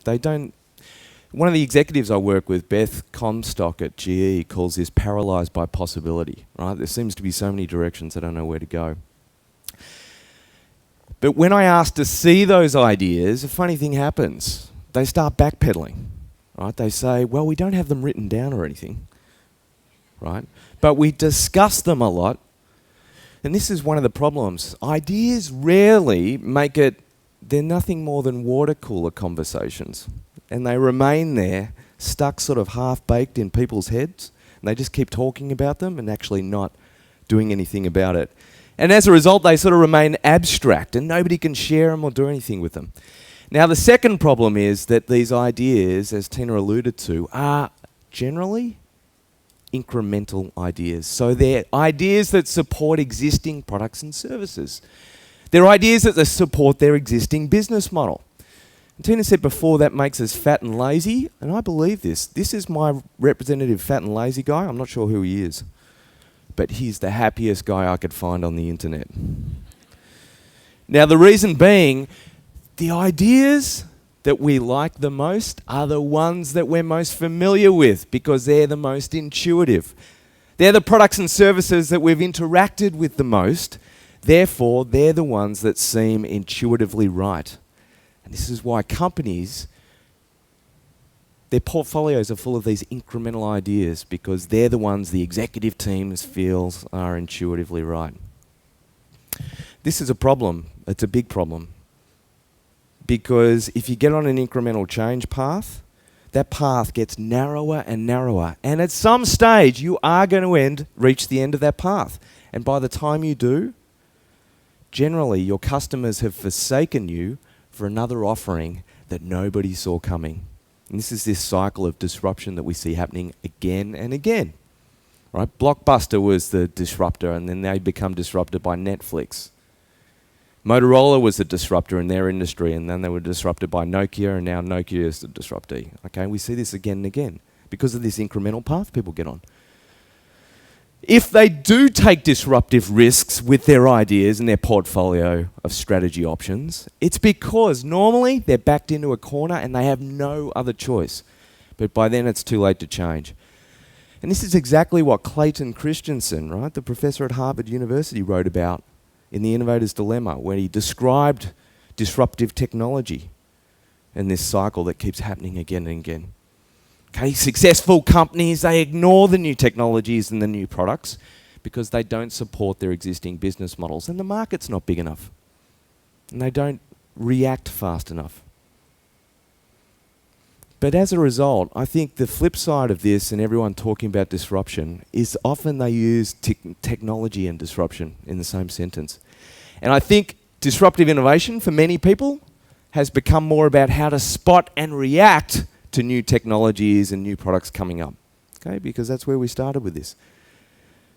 They don't. One of the executives I work with, Beth Comstock at GE, calls this paralysed by possibility, right? There seems to be so many directions, I don't know where to go. But when I ask to see those ideas, a funny thing happens. They start backpedaling, right? They say, well, we don't have them written down or anything, right? But we discuss them a lot. And this is one of the problems. Ideas rarely make it, they're nothing more than water cooler conversations. And they remain there, stuck sort of half-baked in people's heads. And they just keep talking about them and actually not doing anything about it. And as a result, they sort of remain abstract and nobody can share them or do anything with them. Now, the second problem is that these ideas, as Tina alluded to, are generally incremental ideas. So they're ideas that support existing products and services. They're ideas that support their existing business model. And Tina said before that makes us fat and lazy, and I believe this. This is my representative fat and lazy guy. I'm not sure who he is, but he's the happiest guy I could find on the internet. Now, the reason being, the ideas that we like the most are the ones that we're most familiar with because they're the most intuitive. They're the products and services that we've interacted with the most. Therefore, they're the ones that seem intuitively right. And this is why companies, their portfolios are full of these incremental ideas because they're the ones the executive teams feels are intuitively right. This is a problem. It's a big problem. Because if you get on an incremental change path, that path gets narrower and narrower. And at some stage, you are going to reach the end of that path. And by the time you do, generally your customers have forsaken you for another offering that nobody saw coming. And this is this cycle of disruption that we see happening again and again. Right? Blockbuster was the disruptor, and then they become disrupted by Netflix. Motorola was the disruptor in their industry, and then they were disrupted by Nokia, and now Nokia is the disruptee. Okay, we see this again and again because of this incremental path people get on. If they do take disruptive risks with their ideas and their portfolio of strategy options, it's because normally they're backed into a corner and they have no other choice. But by then it's too late to change. And this is exactly what Clayton Christensen, right, the professor at Harvard University, wrote about in The Innovator's Dilemma, where he described disruptive technology and this cycle that keeps happening again and again. Okay, successful companies, they ignore the new technologies and the new products because they don't support their existing business models and the market's not big enough and they don't react fast enough. But as a result, I think the flip side of this and everyone talking about disruption is often they use technology and disruption in the same sentence. And I think disruptive innovation for many people has become more about how to spot and react to new technologies and new products coming up, okay? Because that's where we started with this.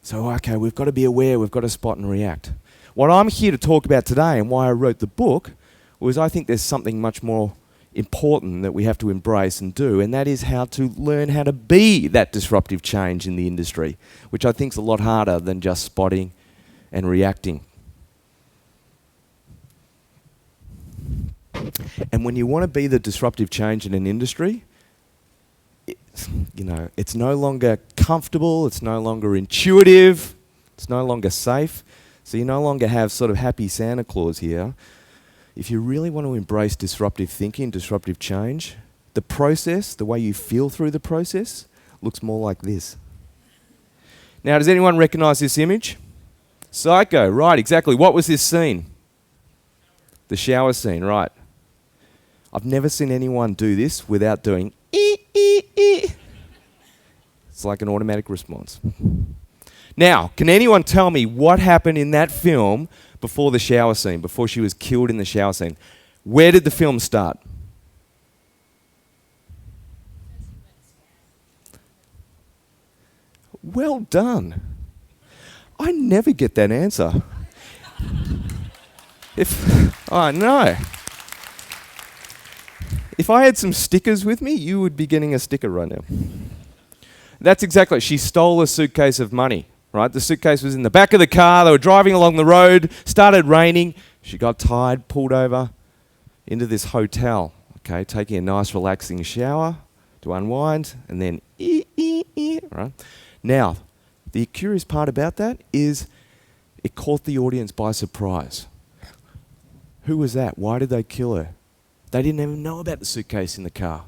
So, okay, we've got to be aware, we've got to spot and react. What I'm here to talk about today and why I wrote the book was I think there's something much more important that we have to embrace and do, and that is how to learn how to be that disruptive change in the industry, which I think is a lot harder than just spotting and reacting. And when you want to be the disruptive change in an industry, it's no longer comfortable, it's no longer intuitive, it's no longer safe. So you no longer have sort of happy Santa Claus here. If you really want to embrace disruptive thinking, disruptive change, the process, the way you feel through the process, looks more like this. Now, does anyone recognize this image? Psycho, right, exactly. What was this scene? The shower scene, right. I've never seen anyone do this without doing ee. It's like an automatic response. Now, can anyone tell me what happened in that film before the shower scene, before she was killed in the shower scene? Where did the film start? Well done. I never get that answer. Oh no. If I had some stickers with me, you would be getting a sticker right now. That's exactly it. She stole a suitcase of money, right? The suitcase was in the back of the car. They were driving along the road. Started raining. She got tired, pulled over into this hotel. Okay, taking a nice relaxing shower to unwind, and then right? Now, the curious part about that is it caught the audience by surprise. Who was that? Why did they kill her? They didn't even know about the suitcase in the car.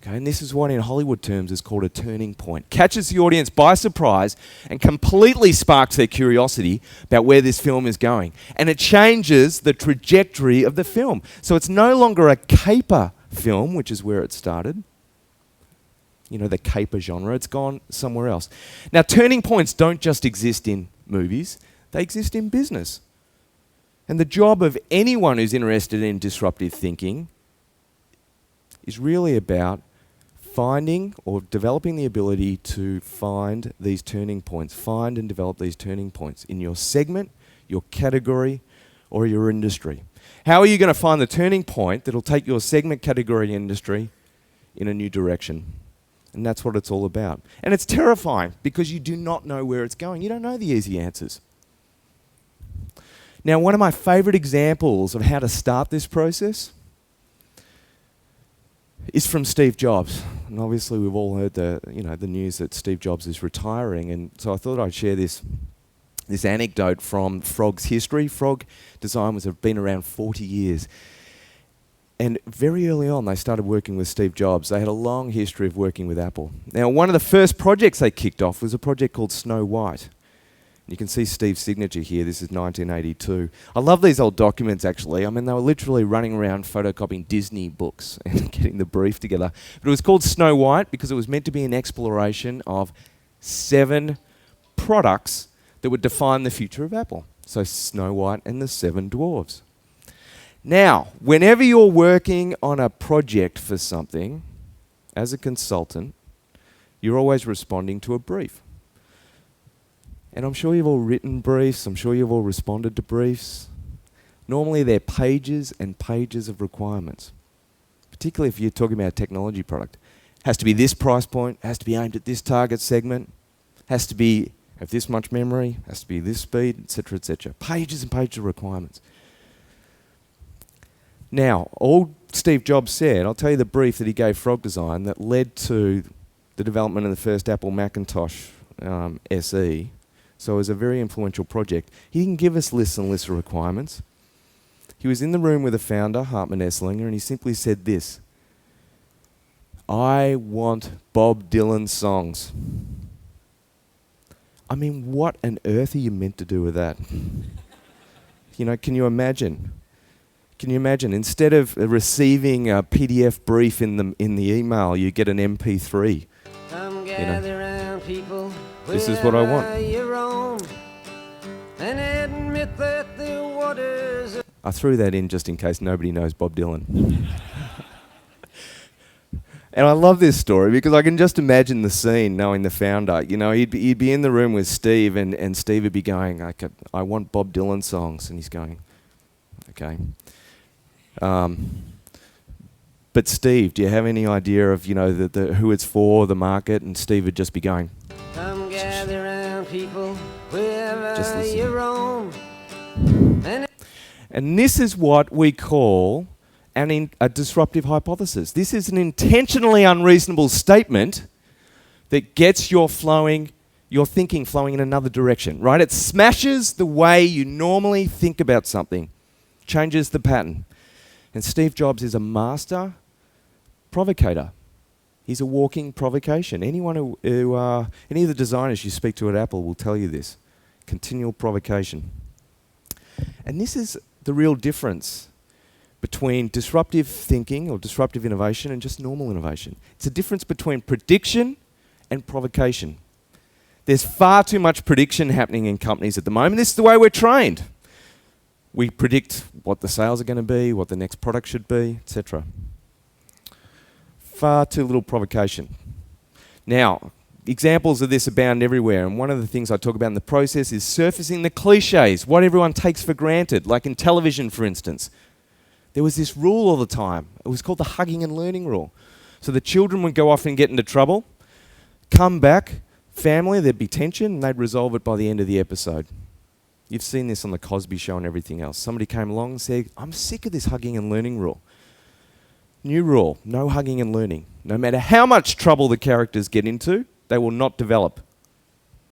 Okay, and this is what in Hollywood terms is called a turning point. Catches the audience by surprise and completely sparks their curiosity about where this film is going. And it changes the trajectory of the film. So it's no longer a caper film, which is where it started. You know, the caper genre. It's gone somewhere else. Now, turning points don't just exist in movies. They exist in business. And the job of anyone who's interested in disruptive thinking is really about finding or developing the ability to find these turning points, find and develop these turning points in your segment, your category, or your industry. How are you going to find the turning point that'll take your segment, category, industry in a new direction? And that's what it's all about. And it's terrifying because you do not know where it's going. You don't know the easy answers. Now, one of my favorite examples of how to start this process is from Steve Jobs. And obviously we've all heard the news that Steve Jobs is retiring, and so I thought I'd share this anecdote from Frog's history. Frog design has been around 40 years. And very early on they started working with Steve Jobs. They had a long history of working with Apple. Now, one of the first projects they kicked off was a project called Snow White. You can see Steve's signature here. This is 1982. I love these old documents, actually. I mean, they were literally running around photocopying Disney books and getting the brief together. But it was called Snow White because it was meant to be an exploration of 7 products that would define the future of Apple. So Snow White and the 7 Dwarves. Now, whenever you're working on a project for something, as a consultant, you're always responding to a brief. And I'm sure you've all written briefs. I'm sure you've all responded to briefs. Normally they're pages and pages of requirements, particularly if you're talking about a technology product. Has to be this price point, has to be aimed at this target segment, has to be have this much memory, has to be this speed, etc., etc. Pages and pages of requirements. Now, all Steve Jobs said, I'll tell you the brief that he gave Frog Design that led to the development of the first Apple Macintosh SE. So it was a very influential project. He didn't give us lists and lists of requirements. He was in the room with the founder, Hartmut Esslinger, and he simply said this: I want Bob Dylan songs. I mean, what on earth are you meant to do with that? You know, can you imagine? Can you imagine? Instead of receiving a PDF brief in the email, you get an MP3. Come gather round, people. This is what I want. And admit that the waters. I threw that in just in case nobody knows Bob Dylan. And I love this story because I can just imagine the scene, knowing the founder. You know, he'd be in the room with Steve, and Steve would be going, I want Bob Dylan songs. And he's going, okay. But Steve, do you have any idea of, the who it's for, the market? And Steve would just be going, come gather round, people, wherever just listen. you roam. And this is what we call a disruptive hypothesis. This is an intentionally unreasonable statement that gets your thinking flowing in another direction, right? It smashes the way you normally think about something, changes the pattern. And Steve Jobs is a master provocator. He's a walking provocation. Anyone who any of the designers you speak to at Apple will tell you this. Continual provocation. And this is the real difference between disruptive thinking or disruptive innovation and just normal innovation. It's a difference between prediction and provocation. There's far too much prediction happening in companies at the moment. This is the way we're trained. We predict what the sales are going to be, what the next product should be, etc. Far too little provocation. Now, examples of this abound everywhere, and one of the things I talk about in the process is surfacing the cliches, what everyone takes for granted, like in television, for instance. There was this rule all the time. It was called the hugging and learning rule. So the children would go off and get into trouble, come back, family, there'd be tension, and they'd resolve it by the end of the episode. You've seen this on The Cosby Show and everything else. Somebody came along and said, I'm sick of this hugging and learning rule. New rule, no hugging and learning. No matter how much trouble the characters get into, they will not develop.